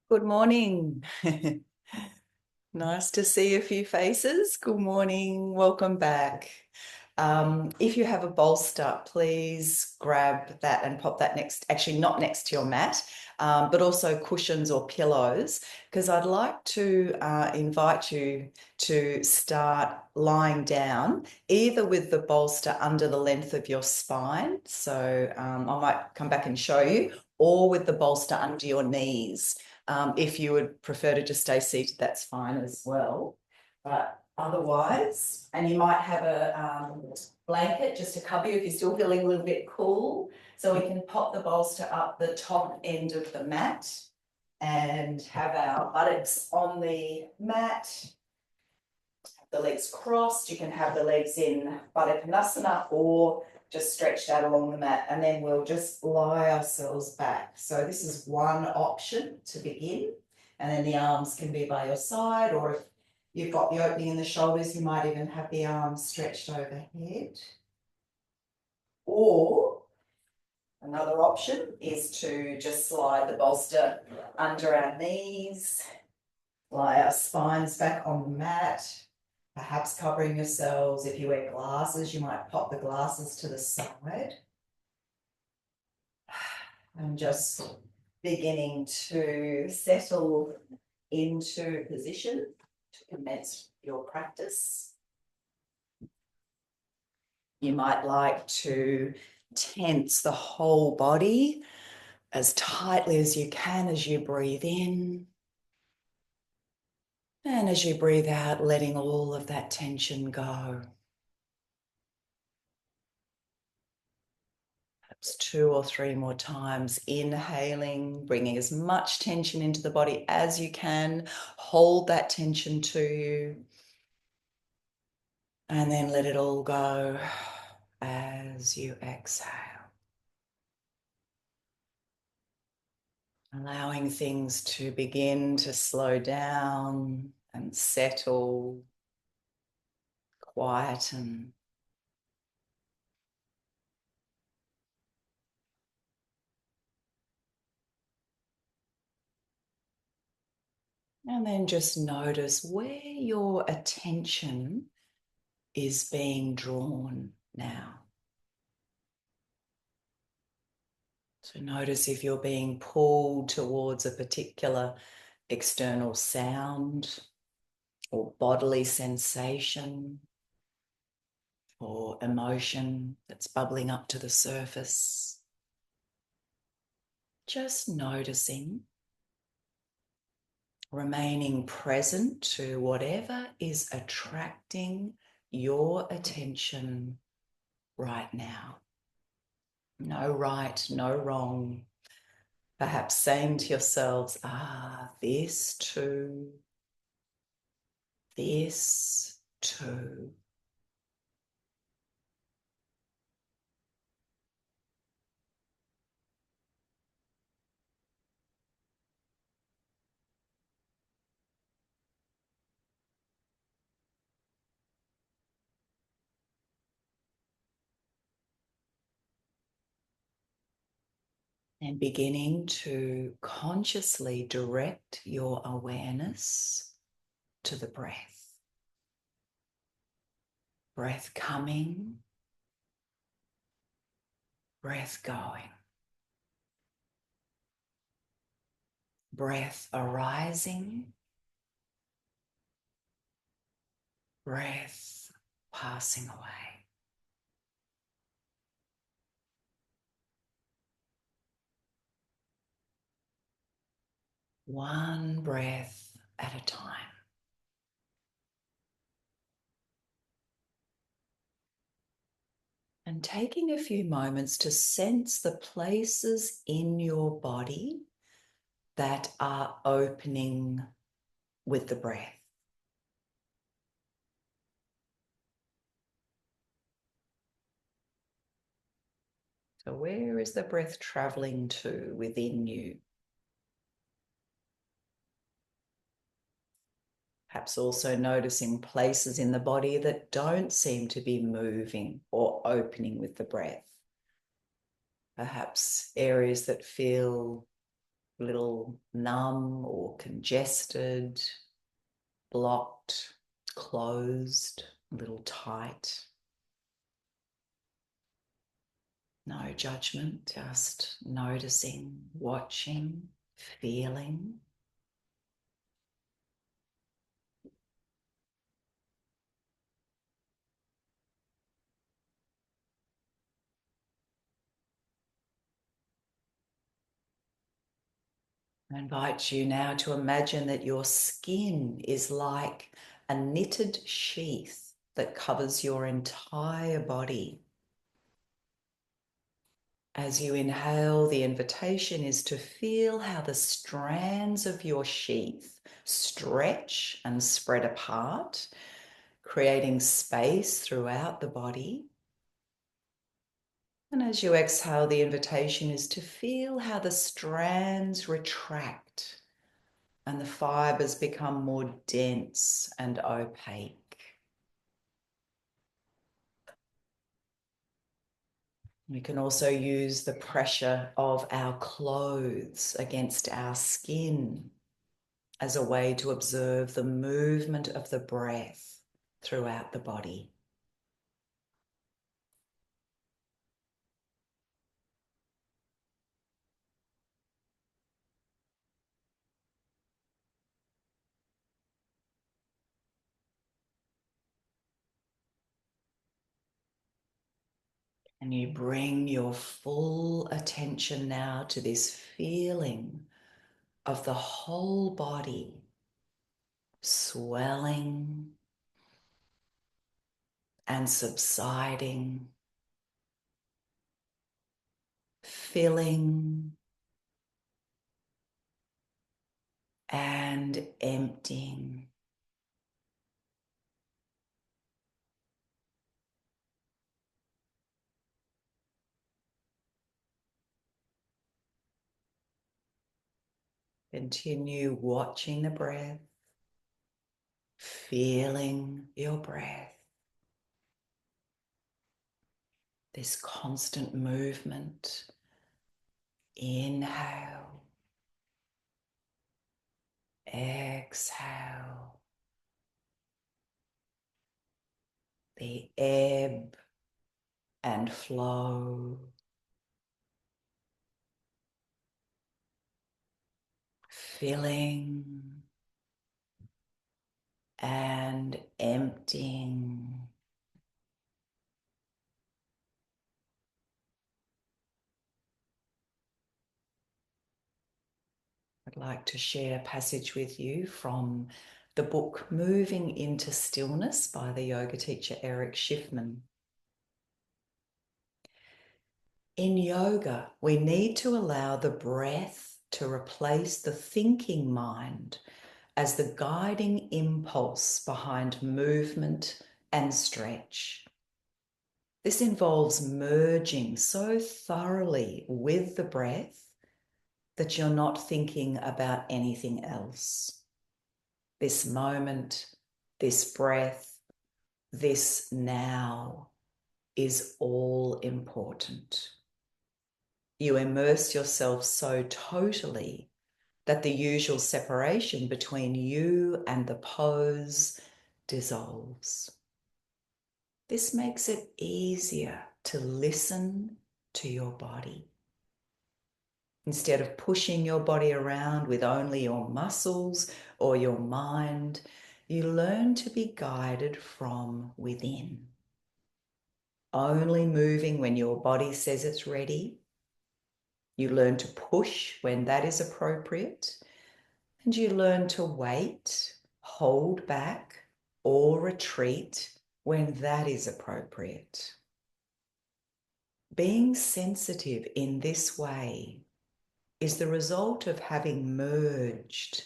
Good morning. Nice to see a few faces. Good morning. Welcome back. If you have a bolster, please grab that and pop that actually not next to your mat, but also cushions or pillows, because I'd like to invite you to start lying down, either with the bolster under the length of your spine. So I might come back and show you, or with the bolster under your knees. If you would prefer to just stay seated, that's fine as well. But otherwise, and you might have a blanket just to cover you if you're still feeling a little bit cool. So we can pop the bolster up the top end of the mat and have our buttocks on the mat, the legs crossed. You can have the legs in Baddha Konasana or just stretched out along the mat, and then we'll just lie ourselves back. So this is one option to begin, and then the arms can be by your side, or if you've got the opening in the shoulders, you might even have the arms stretched overhead. Or another option is to just slide the bolster under our knees, lie our spines back on the mat, perhaps covering yourselves. If you wear glasses, you might pop the glasses to the side. And just beginning to settle into position to commence your practice. You might like to tense the whole body as tightly as you can as you breathe in. And as you breathe out, letting all of that tension go. Perhaps 2 or 3 more times, inhaling, bringing as much tension into the body as you can. Hold that tension to you. And then let it all go as you exhale. Allowing things to begin to slow down and settle, quieten. And then just notice where your attention is being drawn now. So notice if you're being pulled towards a particular external sound or bodily sensation or emotion that's bubbling up to the surface. Just noticing, remaining present to whatever is attracting your attention right now. No right, no wrong. Perhaps saying to yourselves, this too, this too. And beginning to consciously direct your awareness to the breath. Breath coming, breath going. Breath arising, breath passing away. One breath at a time. And taking a few moments to sense the places in your body that are opening with the breath. So where is the breath traveling to within you? Perhaps also noticing places in the body that don't seem to be moving or opening with the breath. Perhaps areas that feel a little numb or congested, blocked, closed, a little tight. No judgment, just noticing, watching, feeling. I invite you now to imagine that your skin is like a knitted sheath that covers your entire body. As you inhale, the invitation is to feel how the strands of your sheath stretch and spread apart, creating space throughout the body. And as you exhale, the invitation is to feel how the strands retract and the fibers become more dense and opaque. We can also use the pressure of our clothes against our skin as a way to observe the movement of the breath throughout the body. And you bring your full attention now to this feeling of the whole body swelling and subsiding, filling and emptying. Continue watching the breath, feeling your breath, this constant movement. Inhale, exhale, the ebb and flow, filling and emptying. I'd like to share a passage with you from the book Moving into Stillness by the yoga teacher Eric Schiffman. In yoga, we need to allow the breath to replace the thinking mind as the guiding impulse behind movement and stretch. This involves merging so thoroughly with the breath that you're not thinking about anything else. This moment, this breath, this now is all important. You immerse yourself so totally that the usual separation between you and the pose dissolves. This makes it easier to listen to your body. Instead of pushing your body around with only your muscles or your mind, you learn to be guided from within. Only moving when your body says it's ready. You learn to push when that is appropriate, and you learn to wait, hold back, or retreat when that is appropriate. Being sensitive in this way is the result of having merged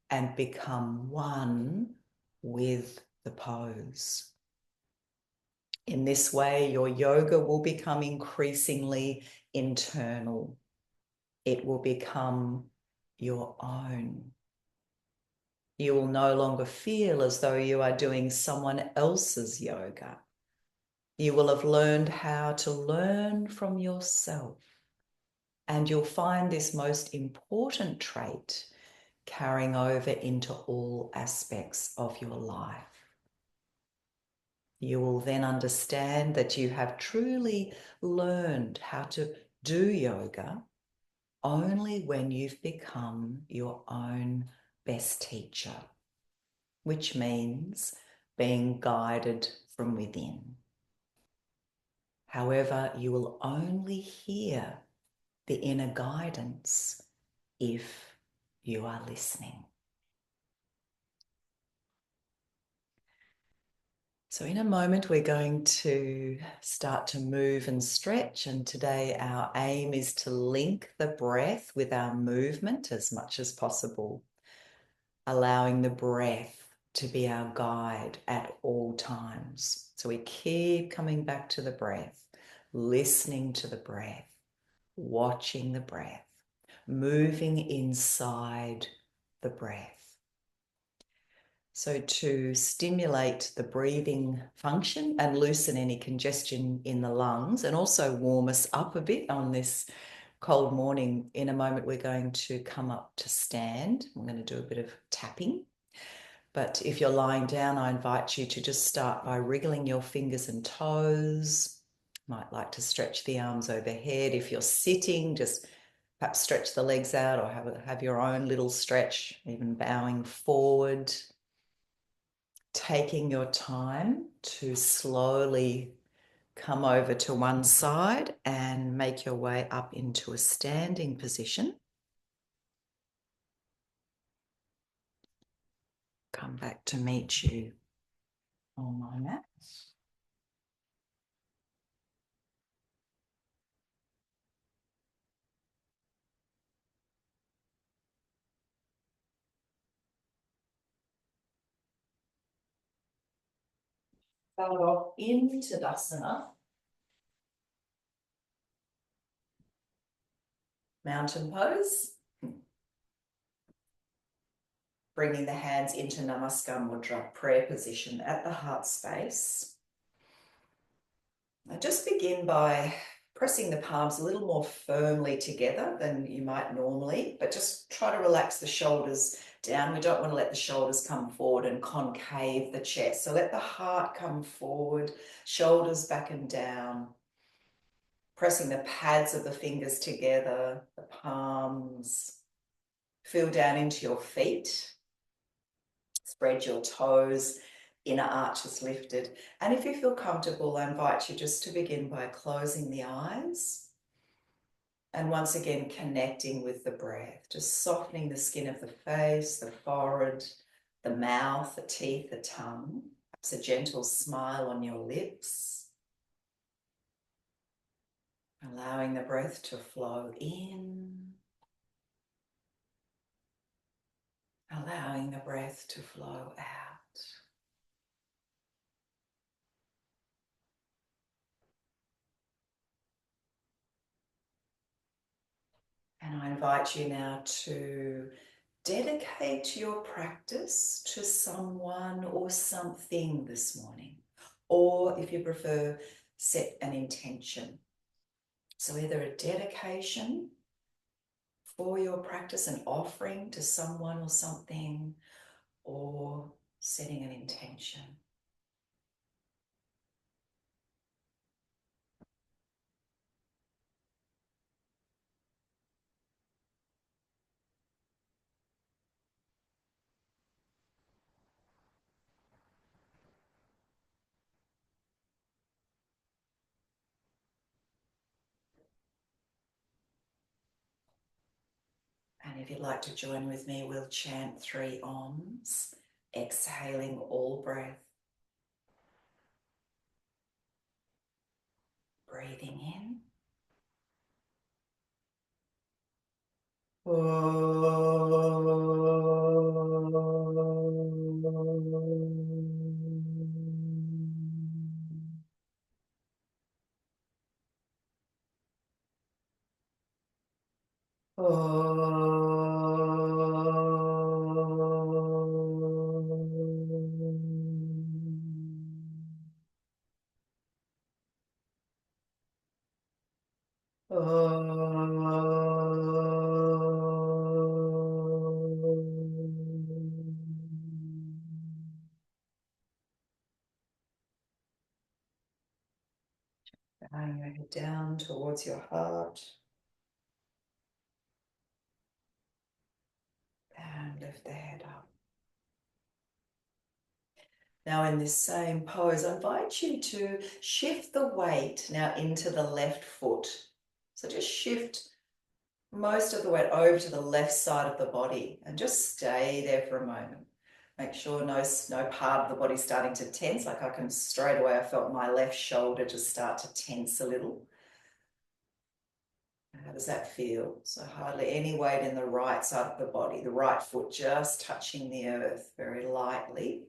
and become one with the pose. In this way, your yoga will become increasingly internal. It will become your own. You will no longer feel as though you are doing someone else's yoga. You will have learned how to learn from yourself And you'll find this most important trait carrying over into all aspects of your life. You will then understand that you have truly learned how to do yoga only when you've become your own best teacher, which means being guided from within. However, you will only hear the inner guidance if you are listening. So in a moment, we're going to start to move and stretch. And today our aim is to link the breath with our movement as much as possible, allowing the breath to be our guide at all times. So we keep coming back to the breath, listening to the breath, watching the breath, moving inside the breath. So to stimulate the breathing function and loosen any congestion in the lungs and also warm us up a bit on this cold morning, in a moment we're going to come up to stand. I'm going to do a bit of tapping. But if you're lying down, I invite you to just start by wriggling your fingers and toes. Might like to stretch the arms overhead. If you're sitting, just perhaps stretch the legs out or have your own little stretch, even bowing forward. Taking your time to slowly come over to one side and make your way up into a standing position. Come back to meet you on my mat. Start off into Tadasana, mountain pose. Bringing the hands into Namaskar Mudra, prayer position at the heart space. Now just begin by pressing the palms a little more firmly together than you might normally, but just try to relax the shoulders down. We don't want to let the shoulders come forward and concave the chest. So let the heart come forward, shoulders back and down. Pressing the pads of the fingers together, the palms. Feel down into your feet. Spread your toes, inner arches lifted. And if you feel comfortable, I invite you just to begin by closing the eyes. And once again, connecting with the breath, just softening the skin of the face, the forehead, the mouth, the teeth, the tongue. Perhaps a gentle smile on your lips. Allowing the breath to flow in. Allowing the breath to flow out. And I invite you now to dedicate your practice to someone or something this morning. Or if you prefer, set an intention. So either a dedication for your practice, an offering to someone or something, or setting an intention. And if you'd like to join with me, we'll chant 3 Oms, exhaling all breath, breathing in. Bowing your head down towards your heart. And lift the head up. Now in this same pose, I invite you to shift the weight now into the left foot. So just shift most of the weight over to the left side of the body and just stay there for a moment. Make sure no part of the body starting to tense. Like straight away, I felt my left shoulder just start to tense a little. How does that feel? So hardly any weight in the right side of the body, the right foot just touching the earth very lightly.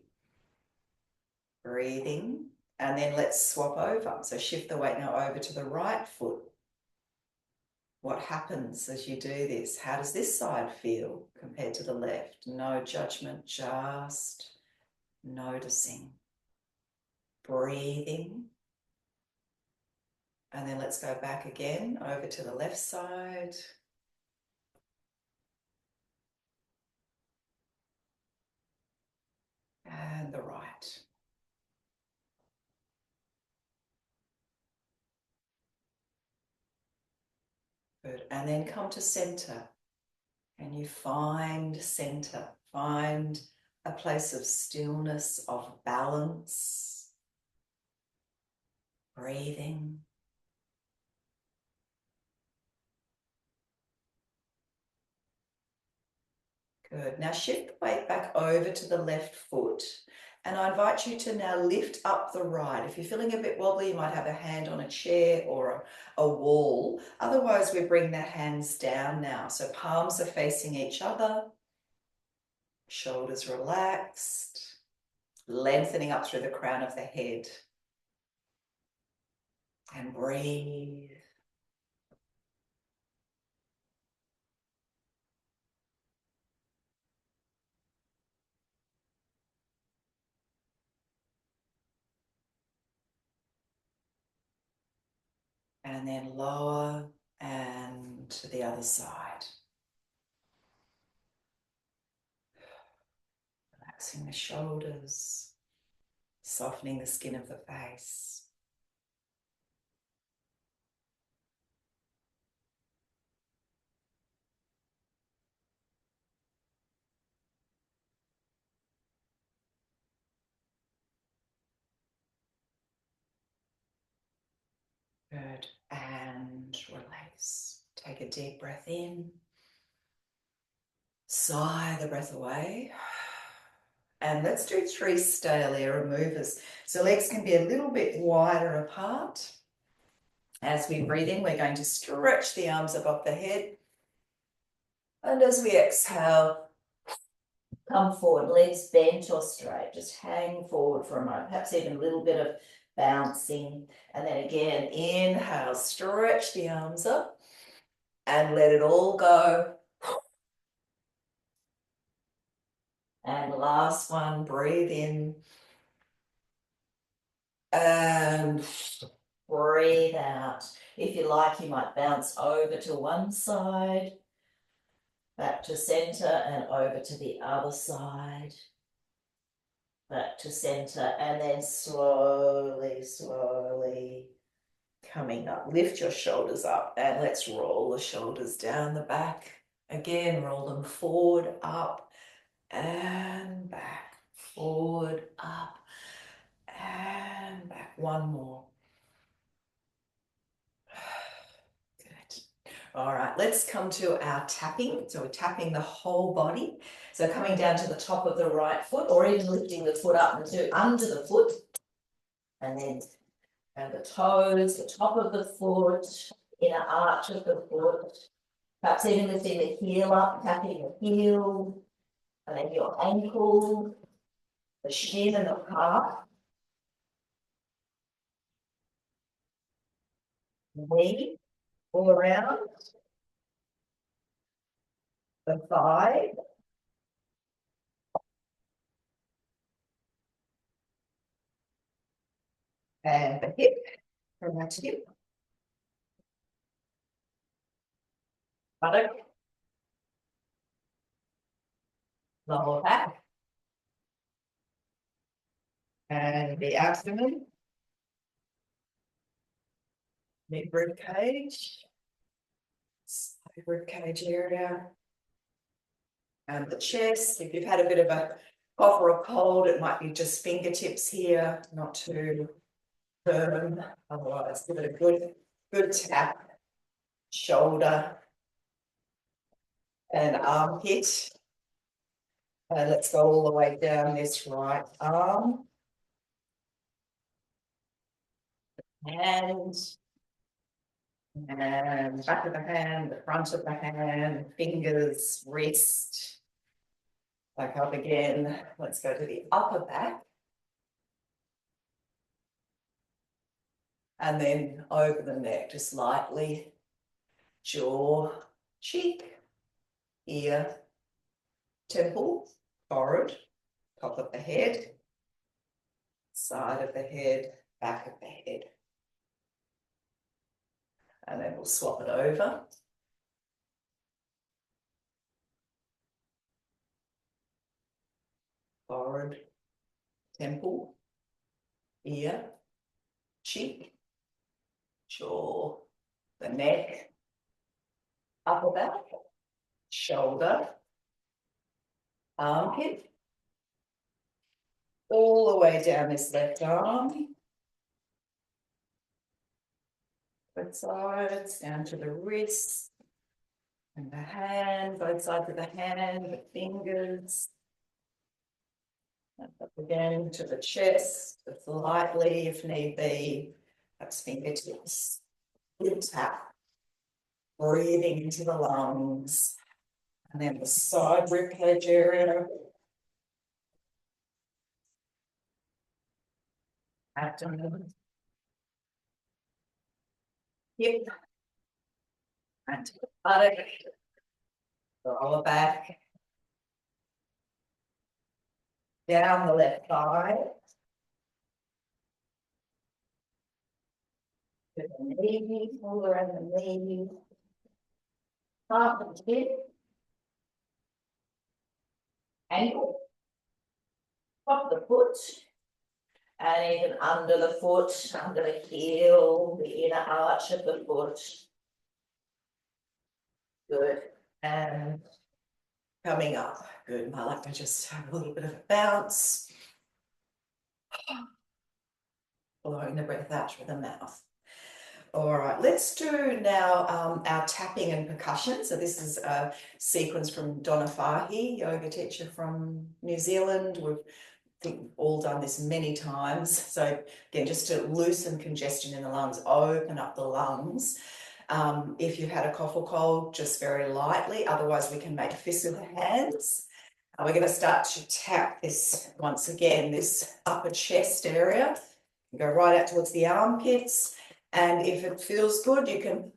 Breathing. And then let's swap over. So shift the weight now over to the right foot. What happens as you do this? How does this side feel compared to the left? No judgment, just noticing. Breathing. And then let's go back again over to the left side. And the right. Good. And then come to center. And you find center. Find a place of stillness, of balance. Breathing. Good. Now shift the weight back over to the left foot. And I invite you to now lift up the right. If you're feeling a bit wobbly, you might have a hand on a chair or a wall. Otherwise, we bring the hands down now. So palms are facing each other. Shoulders relaxed. Lengthening up through the crown of the head. And breathe. And then lower and to the other side. Relaxing the shoulders, softening the skin of the face. Good. And release. Take a deep breath in. Sigh the breath away. And let's do 3 Stayalera movers. So legs can be a little bit wider apart. As we breathe in, we're going to stretch the arms above the head. And as we exhale, come forward, legs bent or straight. Just hang forward for a moment, perhaps even a little bit of bouncing. And then again, inhale, stretch the arms up and let it all go. And last one, breathe in. And breathe out. If you like, you might bounce over to one side, back to center and over to the other side. Back to center and then slowly, slowly coming up. Lift your shoulders up and let's roll the shoulders down the back. Again, roll them forward, up and back. Forward, up and back. One more. Good. All right, let's come to our tapping. So we're tapping the whole body. So coming down to the top of the right foot or even lifting the foot up into under the foot. And then the toes, the top of the foot, inner arch of the foot. Perhaps even lifting the heel up, tapping the heel, and then your ankle, the shin and the calf. Knee, all around. The thigh. And the hip, from that hip. Buttock. Lower back. And the abdomen. mid rib cage, side rib cage area, and the chest. If you've had a bit of a cough or a cold, it might be just fingertips here, not too firm. Otherwise, give it a good tap. Shoulder and armpit. Let's go all the way down this right arm. Hand. And back of the hand, the front of the hand, fingers, wrist. Back up again. Let's go to the upper back. And then over the neck, just lightly. Jaw, cheek, ear, temple, forehead, top of the head, side of the head, back of the head. And then we'll swap it over. Forehead, temple, ear, cheek, jaw, the neck, upper back, shoulder, armpit, all the way down this left arm, both sides, down to the wrist, and the hand, both sides of the hand, the fingers, and up again to the chest, just lightly if need be, perhaps fingertips, good tap, breathing into the lungs, and then the side ribcage area, abdomen, hip, and to the buttock, the lower back, down the left thigh, to the knee, all around the knee, half of the hip, ankle, top of the foot, and even under the foot, under the heel, the inner arch of the foot. Good. And coming up. Good. I like to just have a little bit of a bounce. Blowing the breath out through the mouth. All right, let's do now our tapping and percussion. So this is a sequence from Donna Fahy, yoga teacher from New Zealand. We've all done this many times. So again, just to loosen congestion in the lungs, open up the lungs. If you've had a cough or cold, just very lightly. Otherwise, we can make fists with the hands. We're going to start to tap this once again, this upper chest area. Go right out towards the armpits. And if it feels good, you can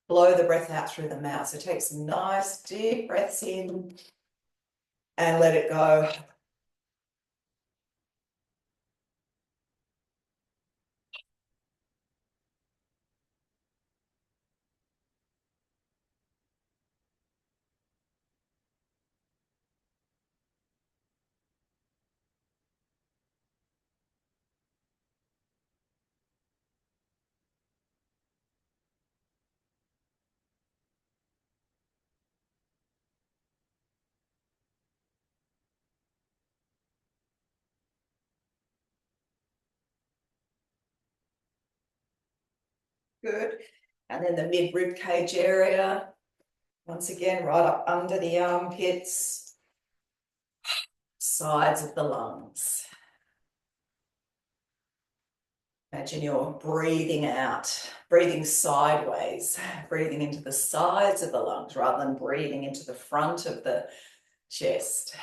blow the breath out through the mouth. So take some nice deep breaths in and let it go. Good. And then the mid rib cage area. Once again, right up under the armpits, sides of the lungs. Imagine you're breathing out, breathing sideways, breathing into the sides of the lungs rather than breathing into the front of the chest.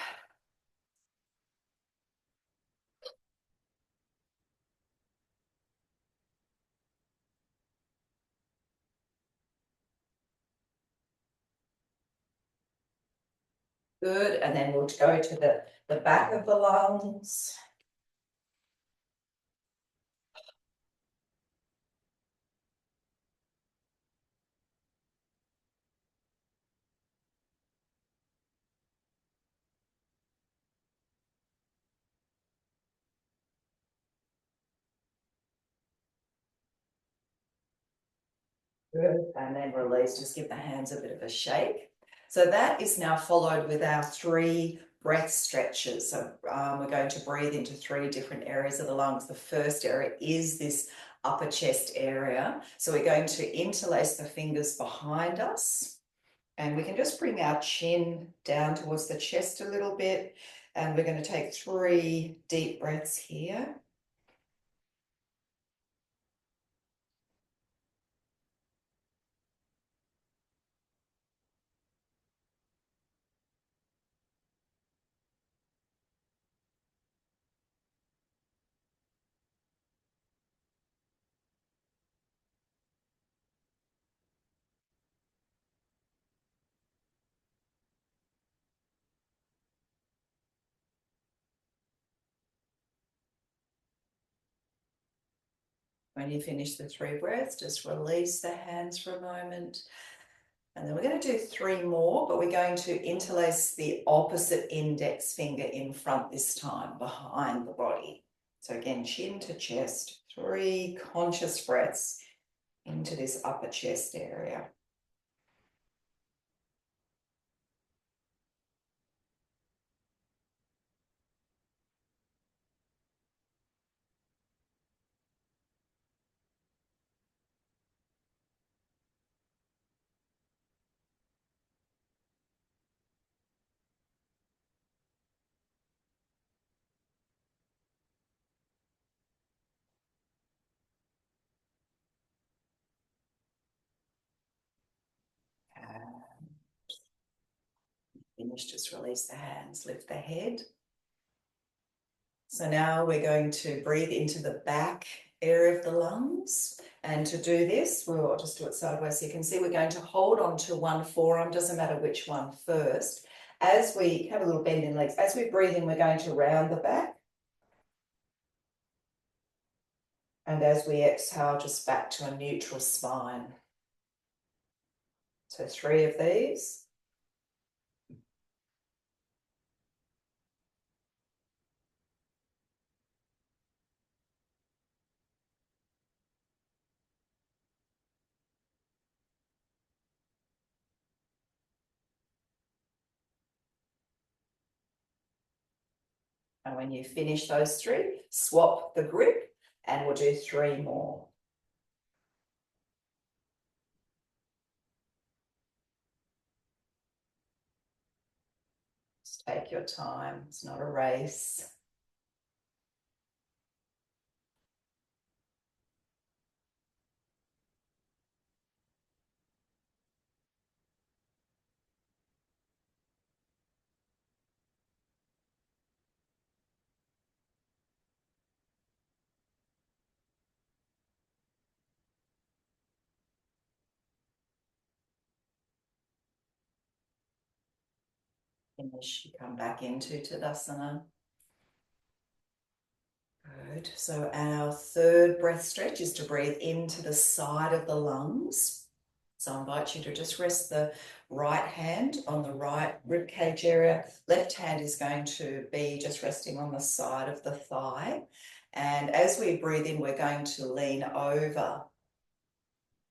Good, and then we'll go to the back of the lungs. Good. And then release, just give the hands a bit of a shake. So that is now followed with our 3 breath stretches. So we're going to breathe into 3 different areas of the lungs. The first area is this upper chest area. So we're going to interlace the fingers behind us, and we can just bring our chin down towards the chest a little bit. And we're going to take 3 deep breaths here. When you finish the 3 breaths, just release the hands for a moment. And then we're going to do 3 more, but we're going to interlace the opposite index finger in front this time, behind the body. So again, chin to chest, 3 conscious breaths into this upper chest area. Finish, just release the hands, lift the head. So now we're going to breathe into the back area of the lungs. And to do this, we'll just do it sideways so you can see we're going to hold on to one forearm, doesn't matter which one first. As we have a little bend in legs, as we breathe in, we're going to round the back. And as we exhale, just back to a neutral spine. So 3 of these. And when you finish those 3, swap the grip and we'll do 3 more. Just take your time, it's not a race. Finish, you come back into Tadasana. Good. So our 3rd breath stretch is to breathe into the side of the lungs. So I invite you to just rest the right hand on the right rib cage area. Left hand is going to be just resting on the side of the thigh. And as we breathe in, we're going to lean over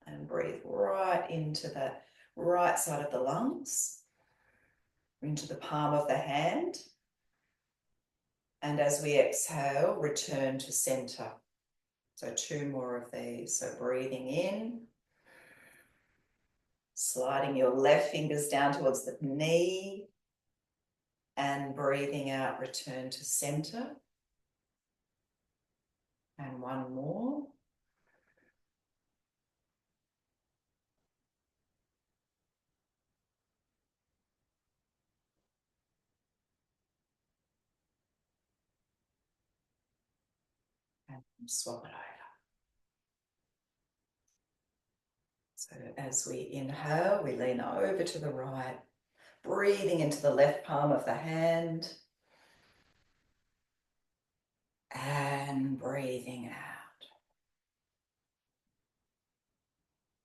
and breathe right into the right side of the lungs, into the palm of the hand. And as we exhale, return to center. So 2 more of these. So breathing in, sliding your left fingers down towards the knee, and breathing out, return to center. And 1 more. And swap it over. So as we inhale, we lean over to the right, breathing into the left palm of the hand. And breathing out.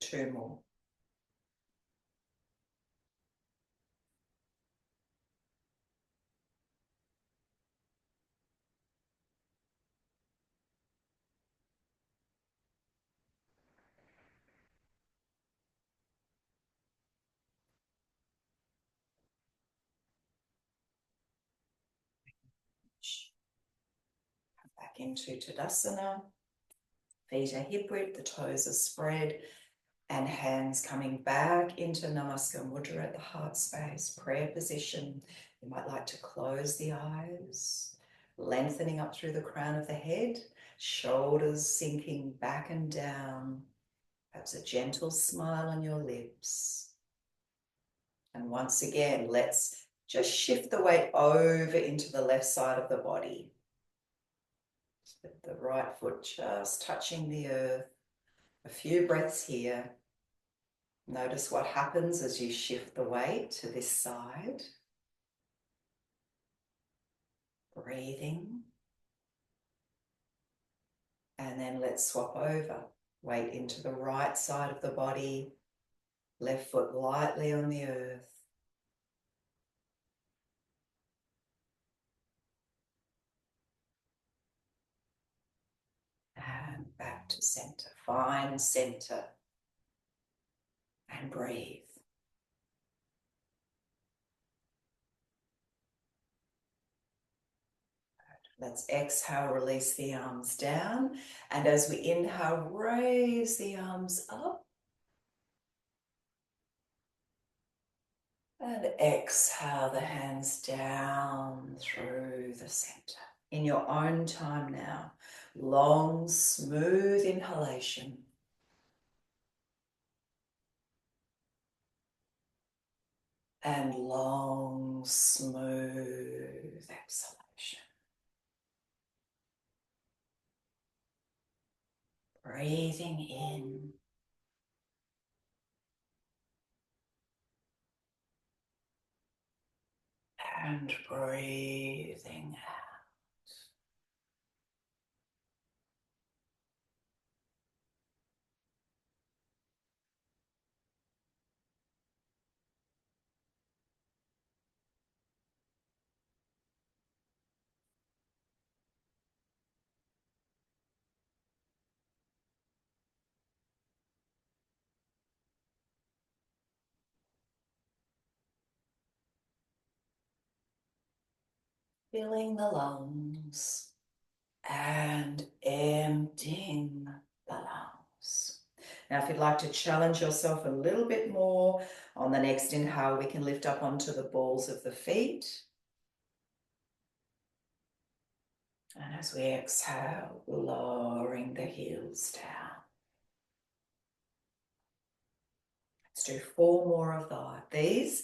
2 more. into Tadasana. Feet are hip width, the toes are spread, and hands coming back into Namaskar Mudra at the heart space, prayer position. You might like to close the eyes, lengthening up through the crown of the head, shoulders sinking back and down, perhaps a gentle smile on your lips. And once again, let's just shift the weight over into the left side of the body. With the right foot just touching the earth. A few breaths here. Notice what happens as you shift the weight to this side. Breathing. And then let's swap over. Weight into the right side of the body. Left foot lightly on the earth. And back to center. Find center. And breathe. Let's exhale, release the arms down. And as we inhale, raise the arms up. And exhale the hands down through the center. In your own time now. Long, smooth inhalation. And long, smooth exhalation. Breathing in. And breathing out. Filling the lungs and emptying the lungs. Now, if you'd like to challenge yourself a little bit more, on the next inhale, we can lift up onto the balls of the feet. And as we exhale, lowering the heels down. Let's do 4 more of these,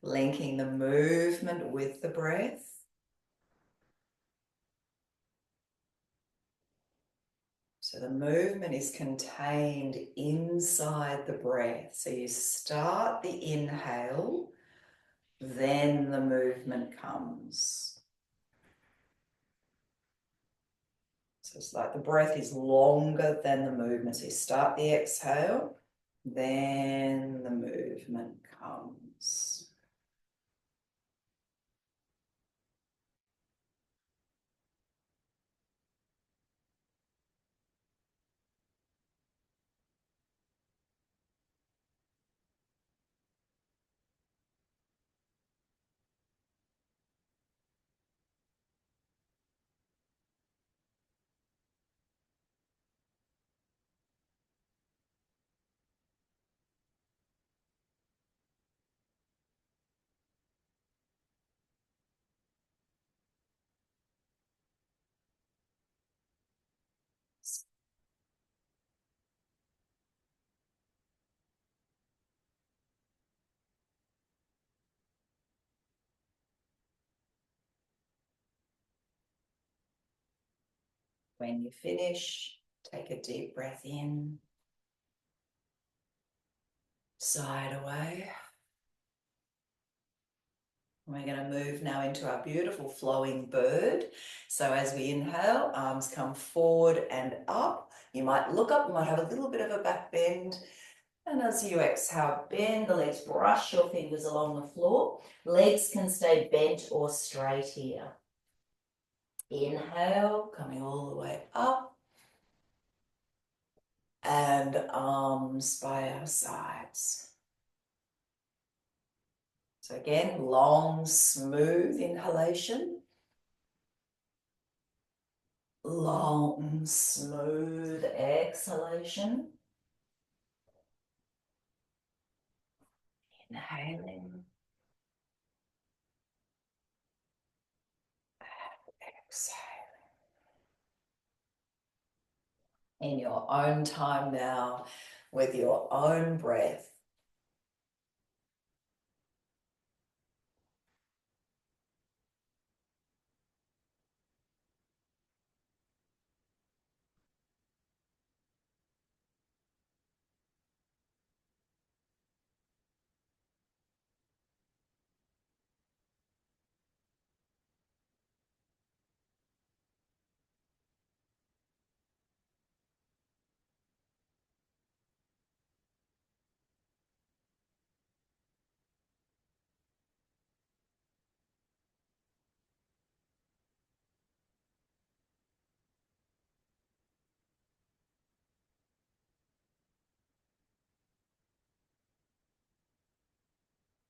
linking the movement with the breath. So the movement is contained inside the breath. So you start the inhale, then the movement comes. So it's like the breath is longer than the movement. So you start the exhale, then the movement comes. When you finish, take a deep breath in, sigh it away. We're going to move now into our beautiful flowing bird. So as we inhale, arms come forward and up. You might look up, you might have a little bit of a back bend. And as you exhale, bend the legs, brush your fingers along the floor. Legs can stay bent or straight here. Inhale, coming all the way up. And arms by our sides. So again, long, smooth inhalation. long, smooth exhalation. Inhaling. Exhaling. In your own time now, with your own breath.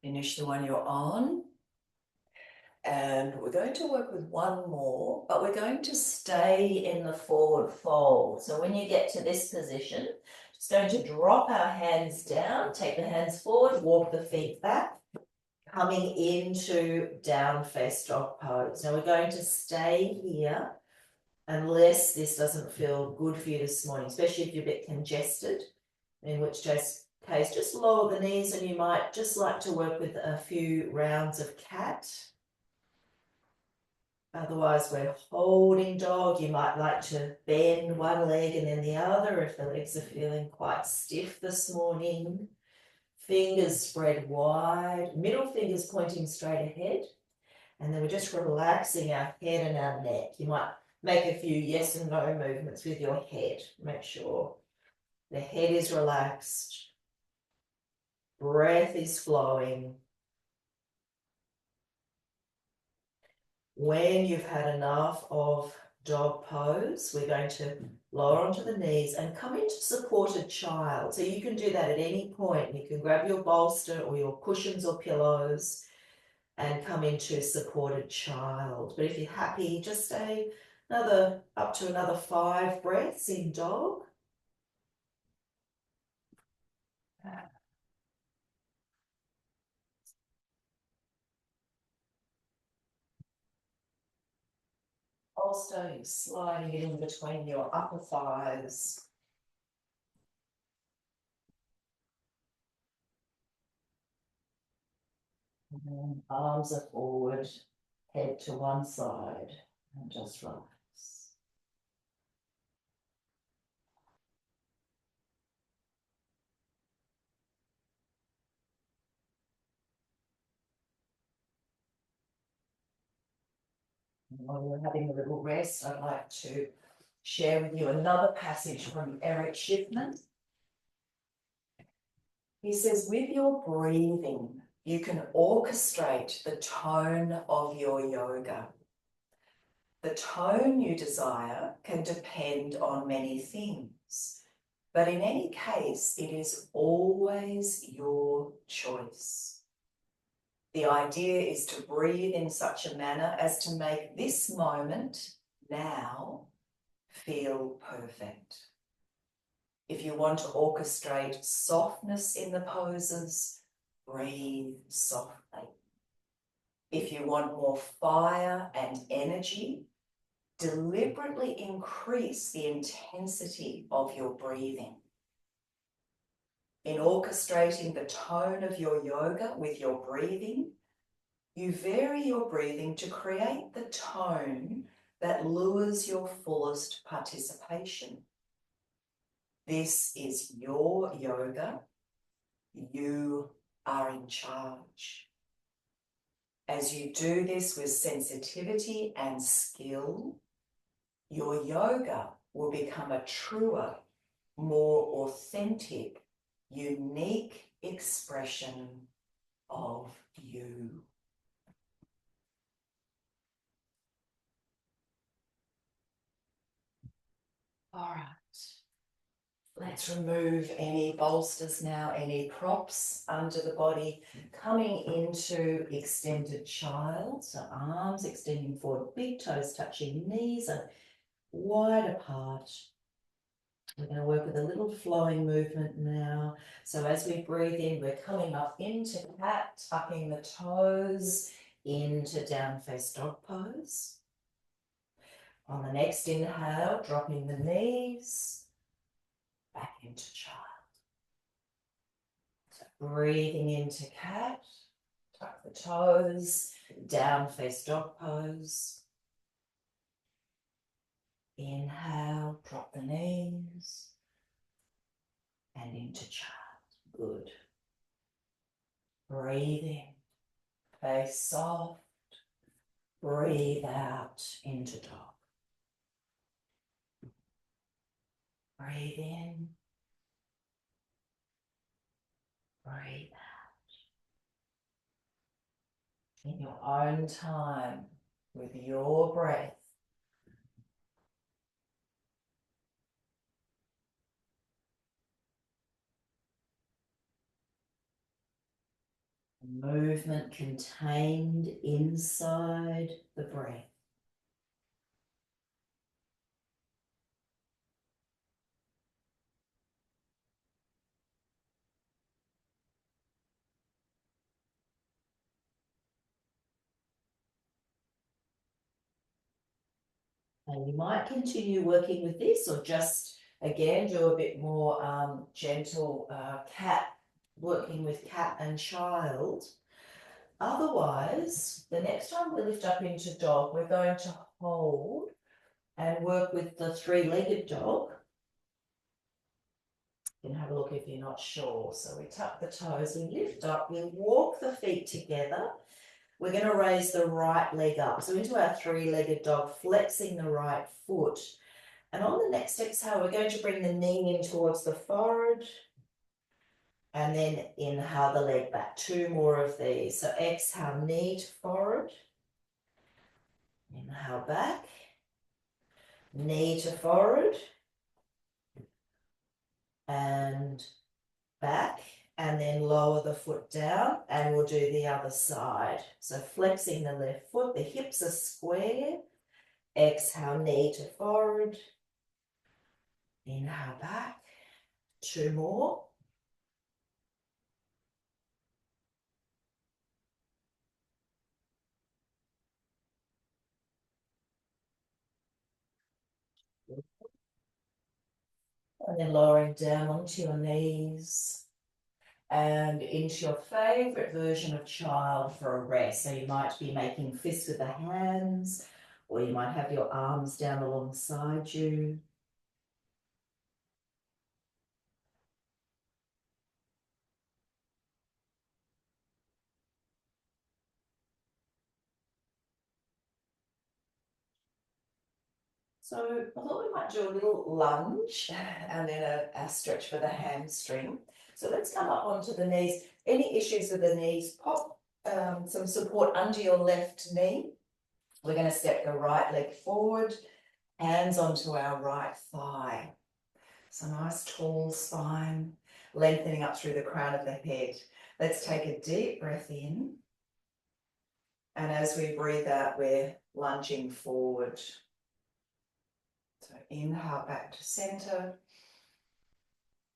Finish the one you're on. And we're going to work with one more, but we're going to stay in the forward fold. So when you get to this position, just going to drop our hands down, take the hands forward, walk the feet back, coming into down face dog pose. Now we're going to stay here unless this doesn't feel good for you this morning, especially if you're a bit congested, in which case just lower the knees, and you might just like to work with a few rounds of cat. Otherwise, we're holding dog. You might like to bend one leg and then the other if the legs are feeling quite stiff this morning. Fingers spread wide, middle fingers pointing straight ahead. And then we're just relaxing our head and our neck. You might make a few yes and no movements with your head. Make sure the head is relaxed. Breath is flowing. When you've had enough of dog pose, we're going to lower onto the knees and come into supported child. So you can do that at any point. You can grab your bolster or your cushions or pillows and come into supported child. But if you're happy, just stay up to another 5 breaths in dog. Also, you're sliding it in between your upper thighs. And then arms are forward, head to one side, and just relax. While you're having a little rest, I'd like to share with you another passage from Eric Schiffman. He says, with your breathing, you can orchestrate the tone of your yoga. The tone you desire can depend on many things, but in any case, it is always your choice. The idea is to breathe in such a manner as to make this moment, now, feel perfect. If you want to orchestrate softness in the poses, breathe softly. If you want more fire and energy, deliberately increase the intensity of your breathing. In orchestrating the tone of your yoga with your breathing, you vary your breathing to create the tone that lures your fullest participation. This is your yoga. You are in charge. As you do this with sensitivity and skill, your yoga will become a truer, more authentic, unique expression of you. All right. Let's remove any bolsters now, any props under the body, coming into extended child. So arms extending forward, big toes touching knees, and wide apart. We're going to work with a little flowing movement now. So as we breathe in, we're coming up into cat, tucking the toes into down face dog pose. On the next inhale, dropping the knees, back into child. So breathing into cat, tuck the toes, down face dog pose. Inhale, drop the knees, and into child. Good. Breathing, face soft. Breathe out into dog. Breathe in. Breathe out. In your own time, with your breath. Movement contained inside the breath. And you might continue working with this, or just again do a bit more gentle cat, working with cat and child. Otherwise, the next time we lift up into dog, we're going to hold and work with the three-legged dog. You can have a look if you're not sure. So we tuck the toes, we lift up, we walk the feet together. We're going to raise the right leg up. So into our three-legged dog, flexing the right foot. And on the next exhale, we're going to bring the knee in towards the forehead. And then inhale the leg back. Two more of these. So exhale, knee to forehead. Inhale back. Knee to forehead. And back. And then lower the foot down. And we'll do the other side. So flexing the left foot. The hips are square. Exhale, knee to forehead. Inhale back. Two more. And then lowering down onto your knees and into your favourite version of child for a rest. So you might be making fists with the hands, or you might have your arms down alongside you. So I thought we might do a little lunge and then a stretch for the hamstring. So let's come up onto the knees. Any issues with the knees, pop some support under your left knee. We're going to step the right leg forward, hands onto our right thigh. So nice tall spine, lengthening up through the crown of the head. Let's take a deep breath in. And as we breathe out, we're lunging forward. So inhale back to center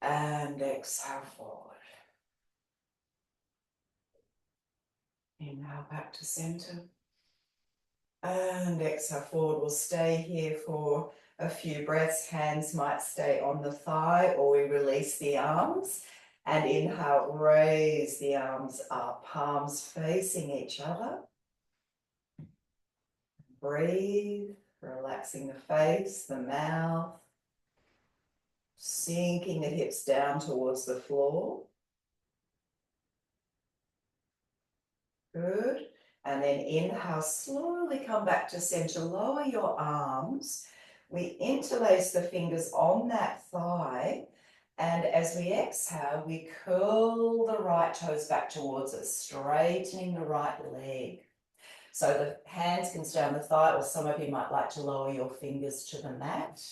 and exhale forward. Inhale back to center and exhale forward. We'll stay here for a few breaths. Hands might stay on the thigh, or we release the arms. And inhale, raise the arms up, palms facing each other. Breathe, relaxing the face, the mouth, sinking the hips down towards the floor. Good. And then inhale, slowly come back to center. Lower your arms. We interlace the fingers on that thigh. And as we exhale, we curl the right toes back towards us, straightening the right leg. So the hands can stay on the thigh, or some of you might like to lower your fingers to the mat.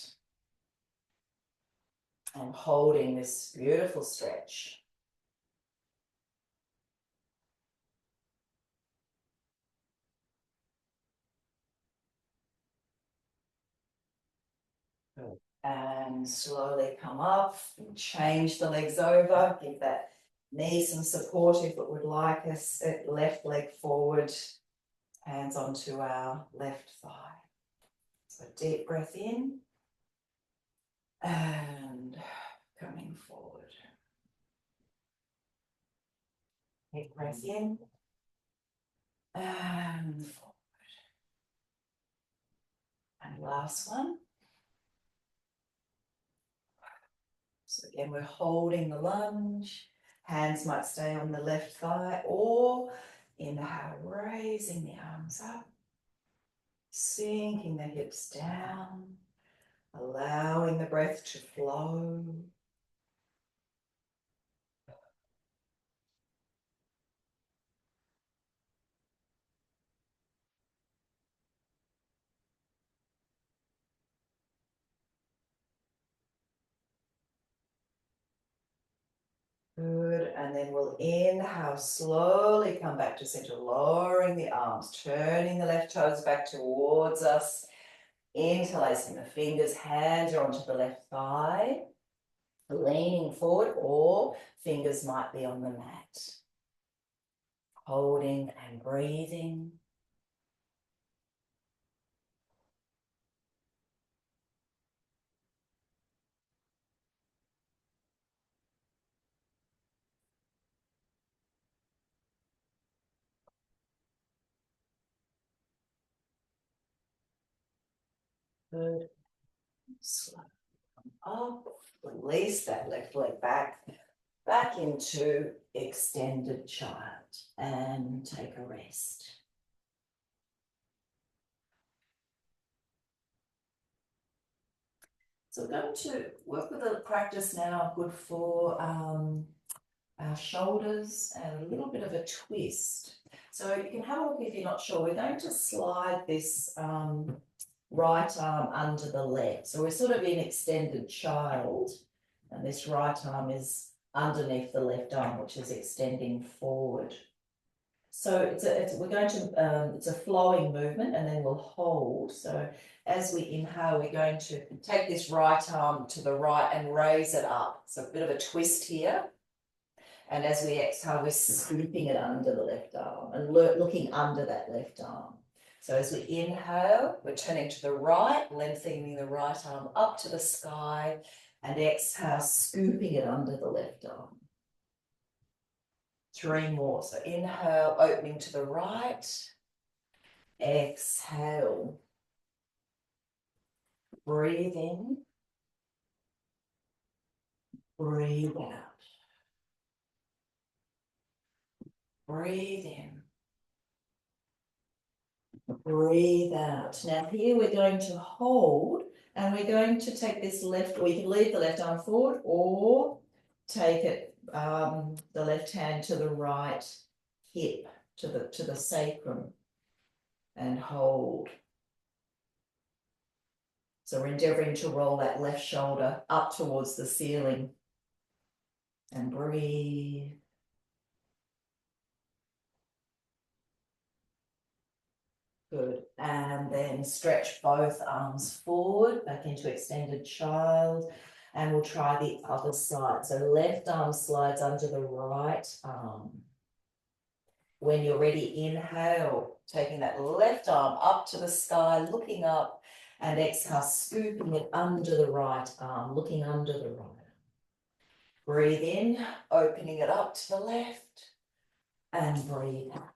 And holding this beautiful stretch. And slowly come up, change the legs over, give that knee some support if it would like us, left leg forward, hands onto our left thigh. So deep breath in and coming forward. Deep breath in and forward. And last one. So again, we're holding the lunge. Hands might stay on the left thigh, or inhale, raising the arms up, sinking the hips down, allowing the breath to flow. Good, and then we'll inhale, slowly come back to center, lowering the arms, turning the left toes back towards us, interlacing the fingers, hands are onto the left thigh, leaning forward, or fingers might be on the mat. Holding and breathing. Good. Slow up, release that left leg back into extended child and take a rest. So we're going to work with a practice now good for our shoulders and a little bit of a twist. So you can have a look if you're not sure. We're going to slide this right arm under the left. So we're sort of in extended child, and this right arm is underneath the left arm, which is extending forward. So it's a flowing movement, and then we'll hold. So as we inhale, we're going to take this right arm to the right and raise it up. So a bit of a twist here. And as we exhale, we're scooping it under the left arm and looking under that left arm. So as we inhale, we're turning to the right, lengthening the right arm up to the sky, and exhale, scooping it under the left arm. 3 more. So inhale, opening to the right. Exhale. Breathe in. Breathe out. Breathe in. Breathe out. Now here we're going to hold, and we're going to take this left, or you can leave the left arm forward or take it, the left hand to the right hip, to the sacrum, and hold. So we're endeavoring to roll that left shoulder up towards the ceiling. And breathe. Good. And then stretch both arms forward, back into extended child. And we'll try the other side. So left arm slides under the right arm. When you're ready, inhale, taking that left arm up to the sky, looking up, and exhale, scooping it under the right arm, looking under the right. Breathe in, opening it up to the left, and breathe out.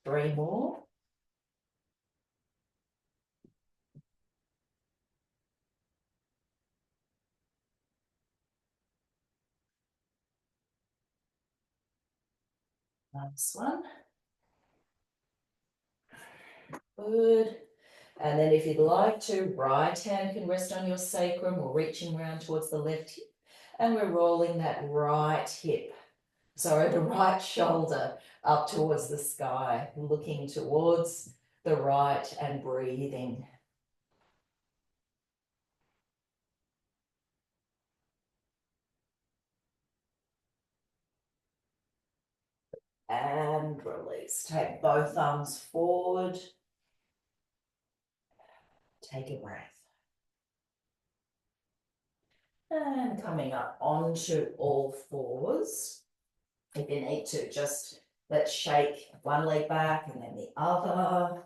3 more. Nice one. Good. And then if you'd like to, right hand can rest on your sacrum or reaching around towards the left hip. And we're rolling that right hip, sorry, the right shoulder up towards the sky, looking towards the right and breathing. And release. Take both arms forward. Take a breath. And coming up onto all fours. If you need to, just let's shake one leg back and then the other.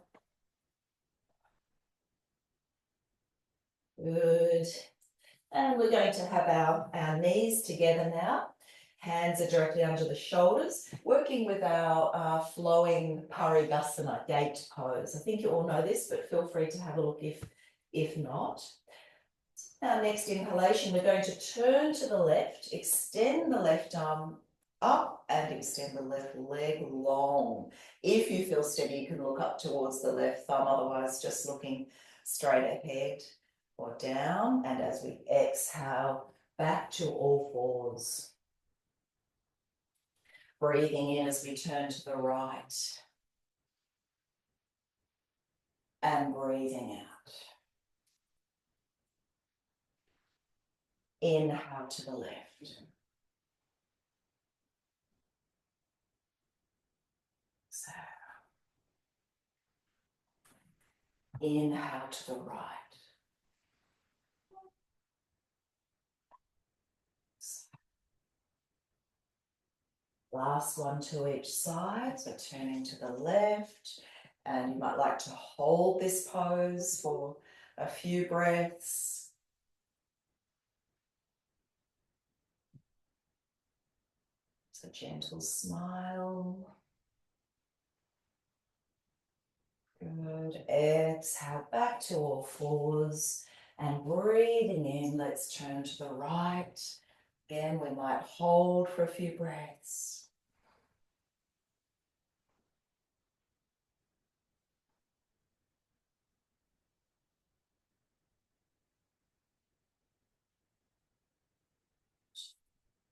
Good. And we're going to have our knees together now. Hands are directly under the shoulders, working with our flowing Parigasana gate pose. I think you all know this, but feel free to have a look if not. Our next inhalation, we're going to turn to the left, extend the left arm up and extend the left leg long. If you feel steady, you can look up towards the left thumb, otherwise just looking straight ahead or down. And as we exhale, back to all fours. Breathing in as we turn to the right. And breathing out. Inhale to the left. Inhale to the right. Last one to each side, so turning to the left, and you might like to hold this pose for a few breaths. It's a gentle smile. Good. Exhale back to all fours and breathing in, let's turn to the right. Again, we might hold for a few breaths.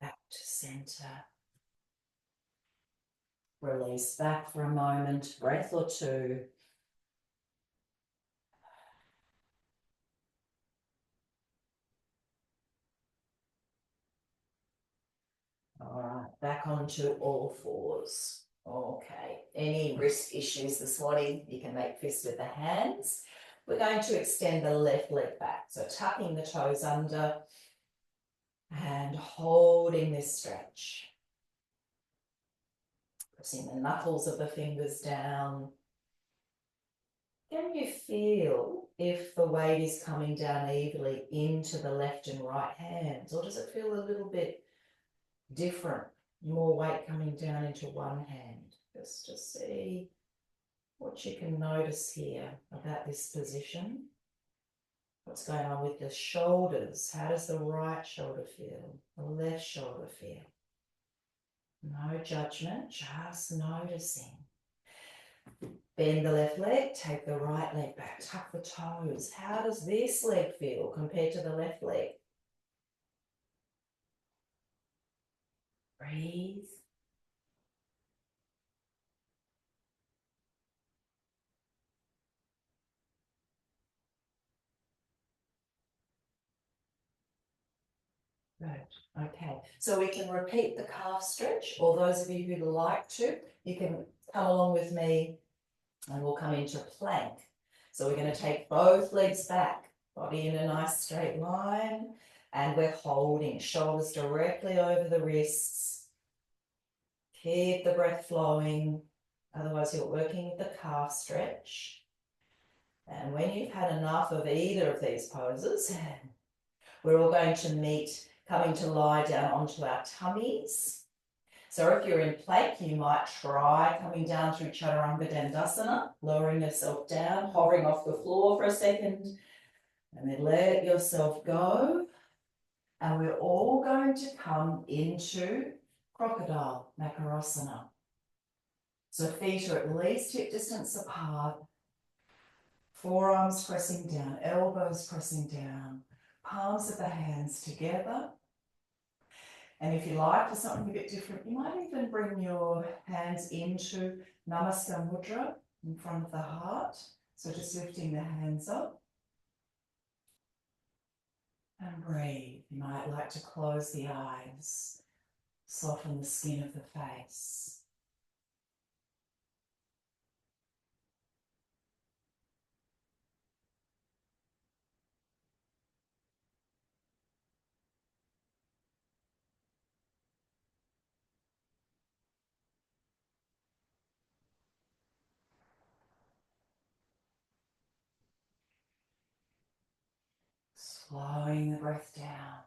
Back to center. Release back for a moment, breath or two. All right, back onto all fours. Okay, any wrist issues this morning, you can make fists with the hands. We're going to extend the left leg back, so tucking the toes under and holding this stretch. Pressing the knuckles of the fingers down. Can you feel if the weight is coming down evenly into the left and right hands, or does it feel a little bit different, more weight coming down into one hand? Just to see what you can notice here about this position. What's going on with the shoulders? How does the right shoulder feel? The left shoulder feel? No judgment, just noticing. Bend the left leg, take the right leg back, tuck the toes. How does this leg feel compared to the left leg? Breathe. Good. Okay, so we can repeat the calf stretch, or those of you who'd like to, you can come along with me and we'll come into plank. So we're going to take both legs back, body in a nice straight line, and we're holding shoulders directly over the wrists. Keep the breath flowing, otherwise you're working with the calf stretch. And when you've had enough of either of these poses, we're all going to meet coming to lie down onto our tummies. So if you're in plank, you might try coming down through Chaturanga Dandasana, lowering yourself down, hovering off the floor for a second, and then let yourself go. And we're all going to come into Crocodile Makarasana. So feet are at least hip distance apart, forearms pressing down, elbows pressing down, palms of the hands together. And if you like, for something a bit different, you might even bring your hands into Namaskar Mudra in front of the heart. So just lifting the hands up. And breathe. You might like to close the eyes, soften the skin of the face. slowing the breath down.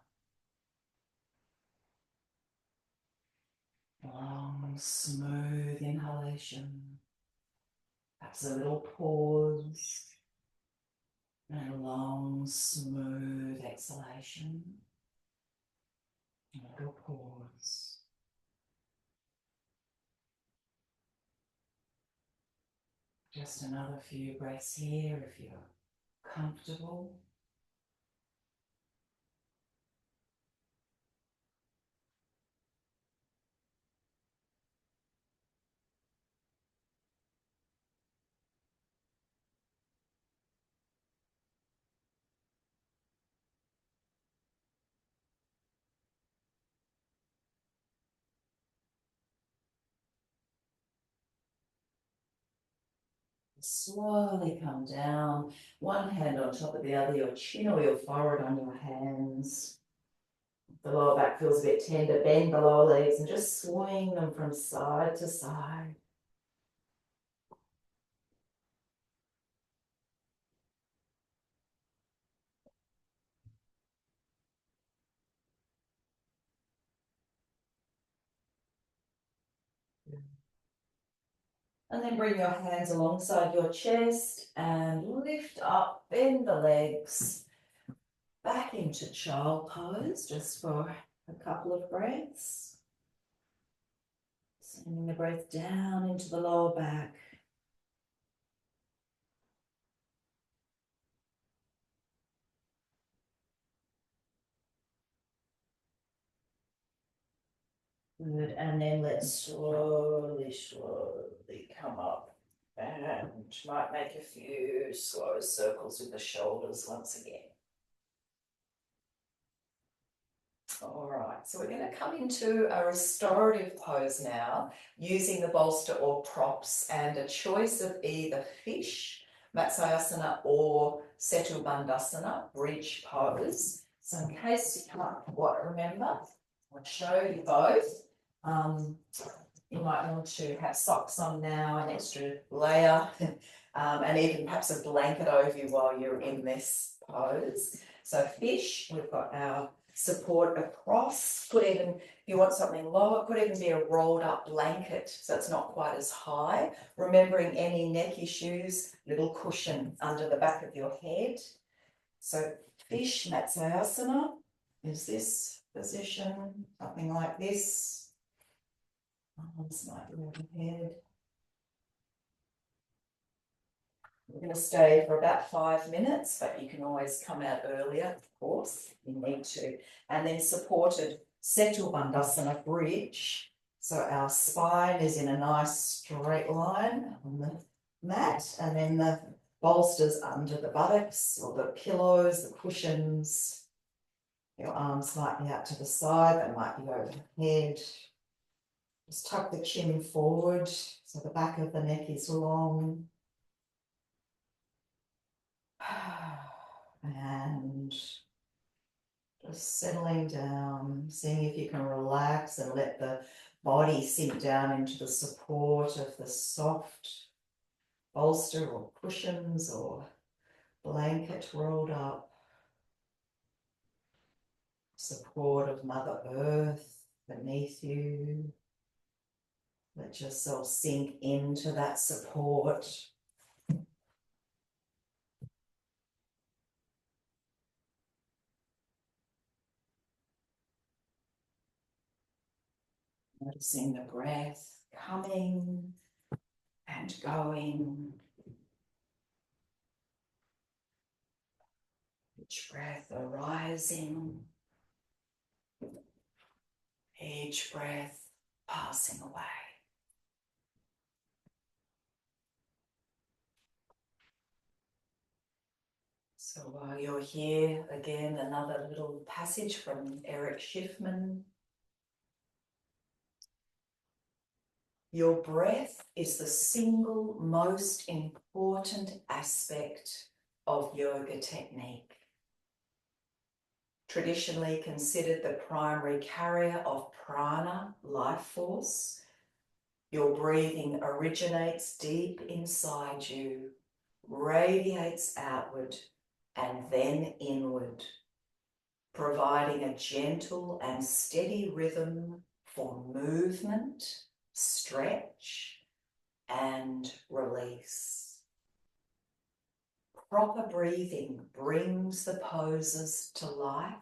Long, smooth inhalation. Perhaps a little pause. And a long, smooth exhalation. A little pause. Just another few breaths here if you're comfortable. Slowly come down, one hand on top of the other, your chin or your forehead on your hands. The lower back feels a bit tender, bend the lower legs and just swing them from side to side. And then bring your hands alongside your chest and lift up, bend the legs back into child pose just for a couple of breaths. Sending the breath down into the lower back. Good, and then let's slowly come up and might make a few slow circles with the shoulders once again. All right, so we're going to come into a restorative pose now, using the bolster or props and a choice of either fish, Matsyasana, or Setu Bandhasana, bridge pose. So in case you can't quite remember, I'll show you both. You might want to have socks on now, an extra layer, and even perhaps a blanket over you while you're in this pose. So fish, we've got our support across. Could even, if you want something lower, could even be a rolled up blanket so it's not quite as high. Remembering any neck issues, little cushion under the back of your head. So fish Matsyasana is this position, something like this. Arms might be overhead. We're going to stay for about 5 minutes, but you can always come out earlier, of course, if you need to. And then supported Setu Bandhasana bridge. So our spine is in a nice straight line on the mat, and then the bolsters under the buttocks or the pillows, the cushions. Your arms might be out to the side, they might be overhead. Just tuck the chin forward so the back of the neck is long. And just settling down, seeing if you can relax and let the body sink down into the support of the soft bolster or cushions or blanket rolled up. Support of Mother Earth beneath you. Let yourself sink into that support. Noticing the breath coming and going. Each breath arising. Each breath passing away. So while you're here, again, another little passage from Eric Schiffman. Your breath is the single most important aspect of yoga technique. Traditionally considered the primary carrier of prana, life force, your breathing originates deep inside you, radiates outward, and then inward providing a gentle and steady rhythm for movement, stretch, and release. Proper breathing brings the poses to life,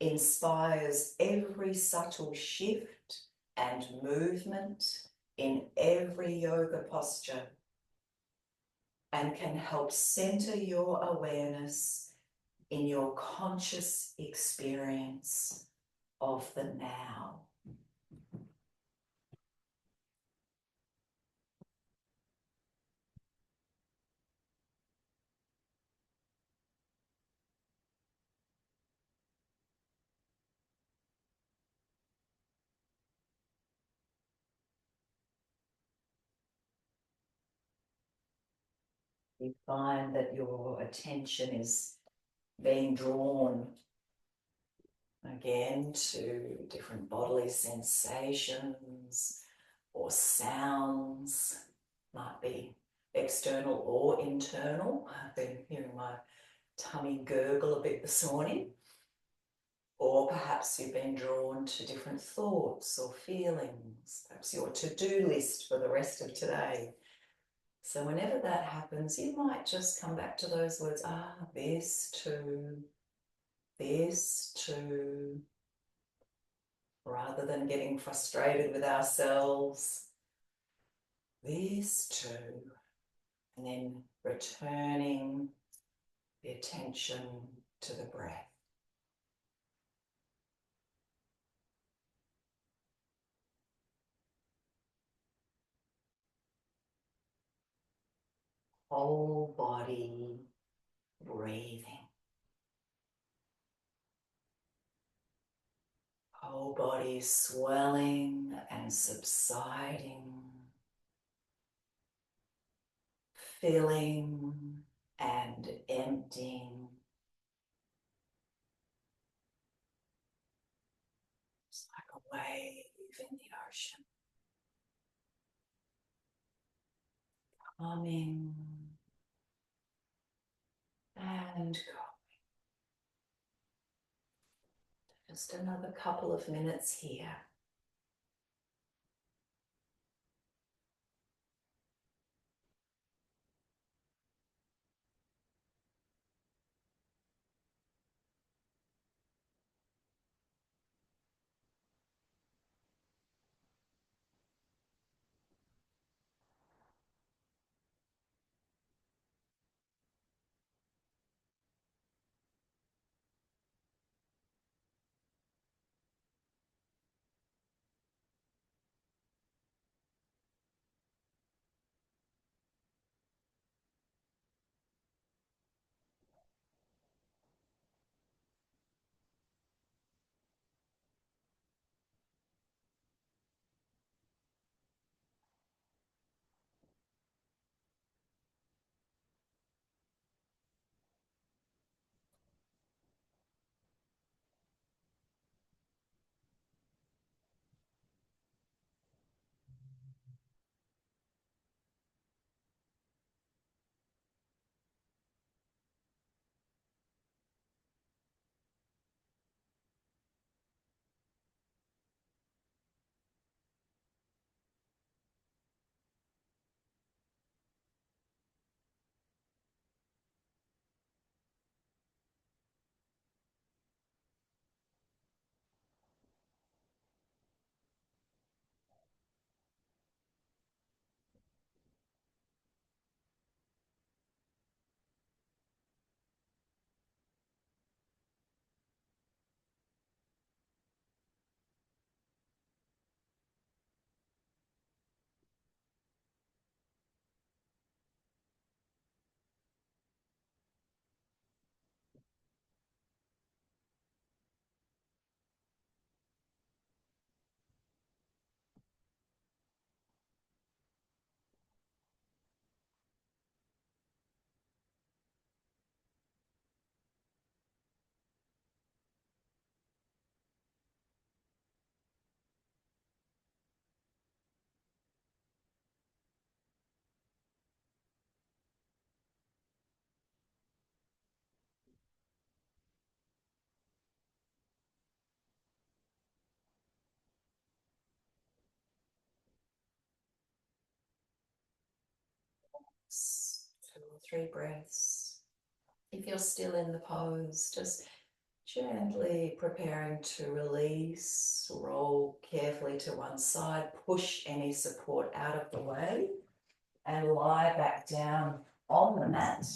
inspires every subtle shift and movement in every yoga posture, and can help center your awareness in your conscious experience of the now. You find that your attention is being drawn again to different bodily sensations or sounds, might be external or internal. I've been hearing my tummy gurgle a bit this morning. Or perhaps you've been drawn to different thoughts or feelings, perhaps your to-do list for the rest of today. So whenever that happens, you might just come back to those words, this too, rather than getting frustrated with ourselves. This too. And then returning the attention to the breath. Whole body breathing. Whole body swelling and subsiding. Filling and emptying. It's like a wave in the ocean. Coming and going. Just another couple of minutes here. 3 breaths. If you're still in the pose, just gently preparing to release, roll carefully to one side, push any support out of the way, and lie back down on the mat,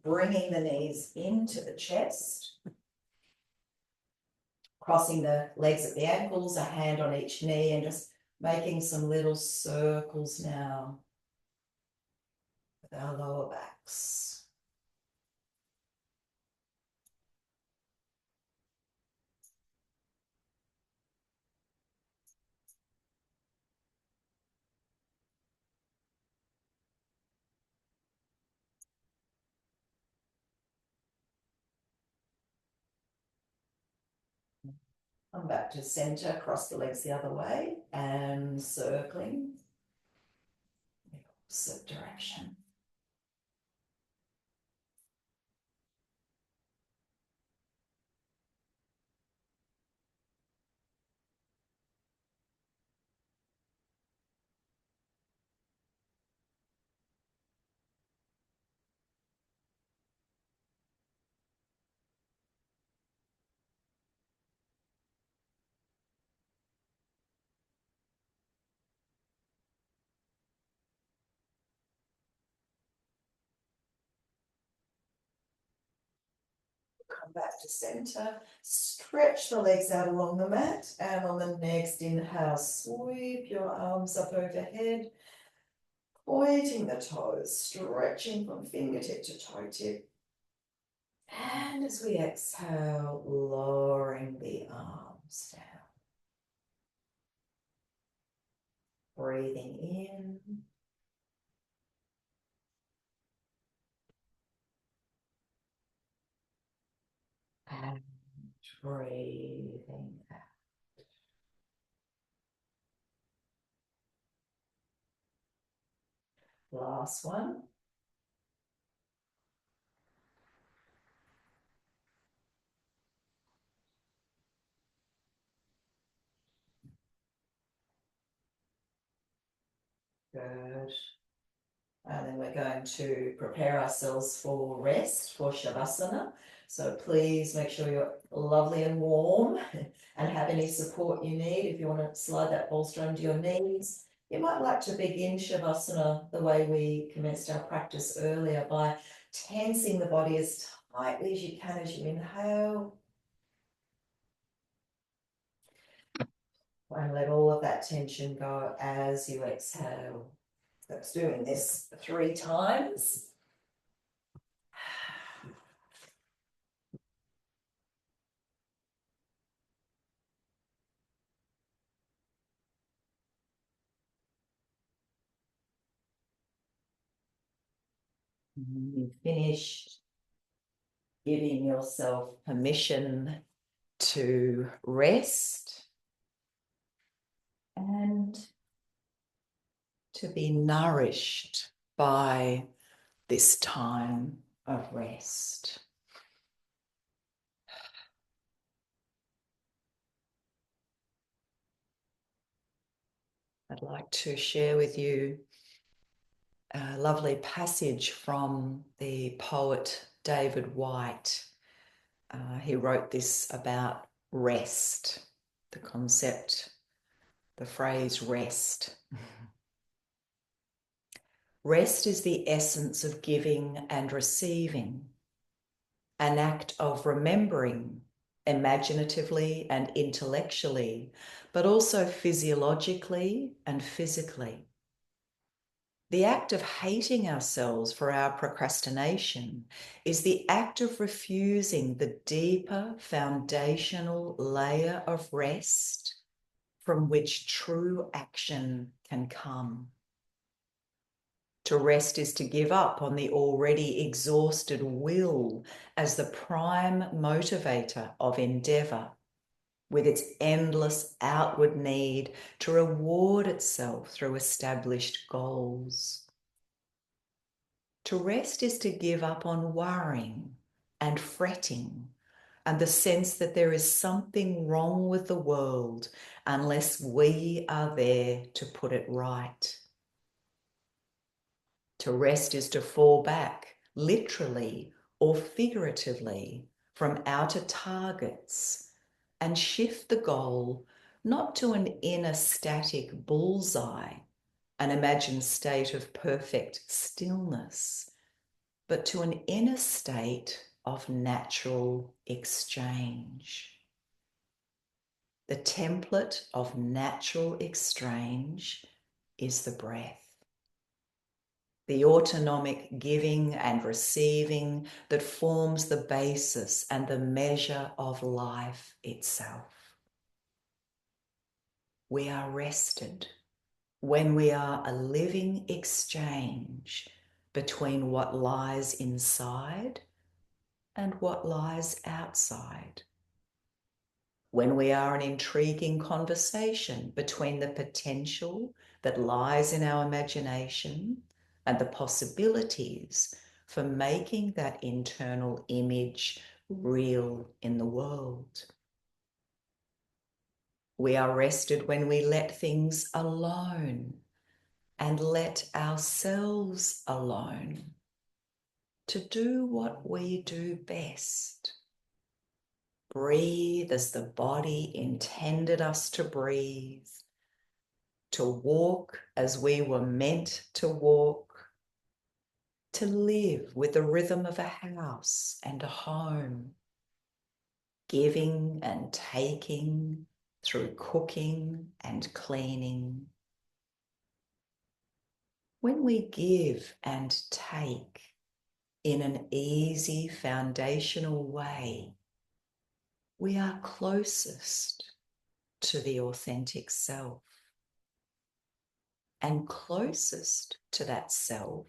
bringing the knees into the chest, crossing the legs at the ankles, a hand on each knee, and just making some little circles now with our lower backs. Come back to center, cross the legs the other way, and circling the opposite direction. Come back to center, stretch the legs out along the mat, and on the next inhale, sweep your arms up overhead, pointing the toes, stretching from fingertip to toe tip. And as we exhale, lowering the arms down. Breathing in. And breathing out. Last one. Good. And then we're going to prepare ourselves for rest, for Shavasana. So please make sure you're lovely and warm and have any support you need. If you want to slide that bolster under your knees, you might like to begin Shavasana the way we commenced our practice earlier by tensing the body as tightly as you can as you inhale. And let all of that tension go as you exhale. That's doing this 3 times. You've finished, giving yourself permission to rest and to be nourished by this time of rest. I'd like to share with you a lovely passage from the poet David Whyte. He wrote this about rest, the concept, the phrase rest. Rest is the essence of giving and receiving, an act of remembering imaginatively and intellectually, but also physiologically and physically. The act of hating ourselves for our procrastination is the act of refusing the deeper foundational layer of rest from which true action can come. To rest is to give up on the already exhausted will as the prime motivator of endeavour, with its endless outward need to reward itself through established goals. To rest is to give up on worrying and fretting and the sense that there is something wrong with the world unless we are there to put it right. To rest is to fall back literally or figuratively, from outer targets and shift the goal not to an inner static bullseye, an imagined state of perfect stillness, but to an inner state of natural exchange. The template of natural exchange is the breath. The autonomic giving and receiving that forms the basis and the measure of life itself. We are rested when we are a living exchange between what lies inside and what lies outside. When we are an intriguing conversation between the potential that lies in our imagination and the possibilities for making that internal image real in the world. We are rested when we let things alone and let ourselves alone to do what we do best. Breathe as the body intended us to breathe, to walk as we were meant to walk, to live with the rhythm of a house and a home, giving and taking through cooking and cleaning. When we give and take in an easy foundational way, we are closest to the authentic self, and closest to that self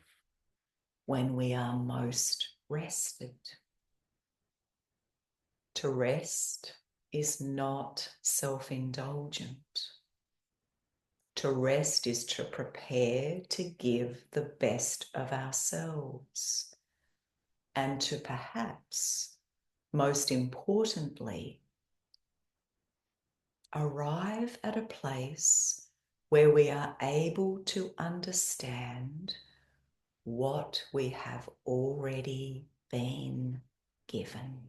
when we are most rested. To rest is not self-indulgent. To rest is to prepare to give the best of ourselves, and to perhaps, most importantly, arrive at a place where we are able to understand what we have already been given.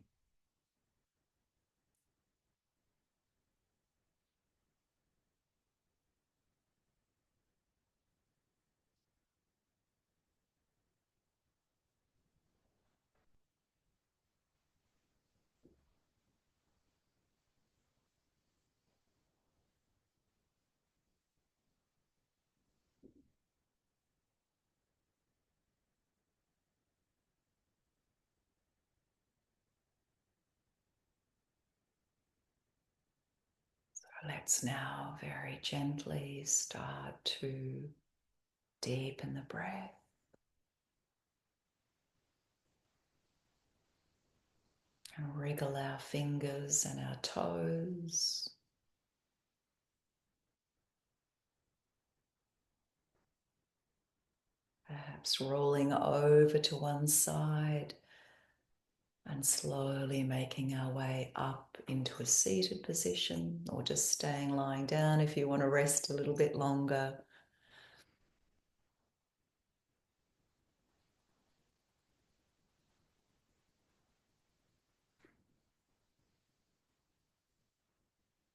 Let's now very gently start to deepen the breath. And wriggle our fingers and our toes. Perhaps rolling over to one side and slowly making our way up into a seated position, or just staying lying down if you want to rest a little bit longer.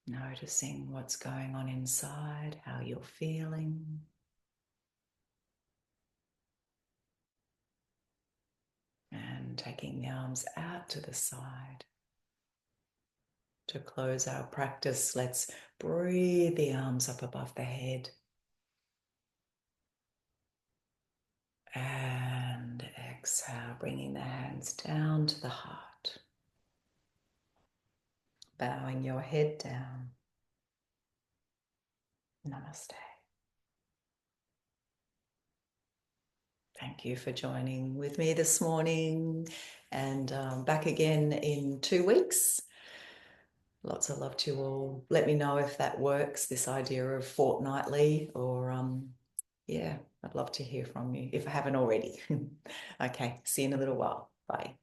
Noticing what's going on inside, how you're feeling. And taking the arms out to the side. To close our practice, let's breathe the arms up above the head. And exhale, bringing the hands down to the heart. Bowing your head down. Namaste. Thank you for joining with me this morning, and back again in 2 weeks. Lots of love to you all. Let me know if that works, this idea of fortnightly, or yeah, I'd love to hear from you if I haven't already. Okay, see you in a little while. Bye.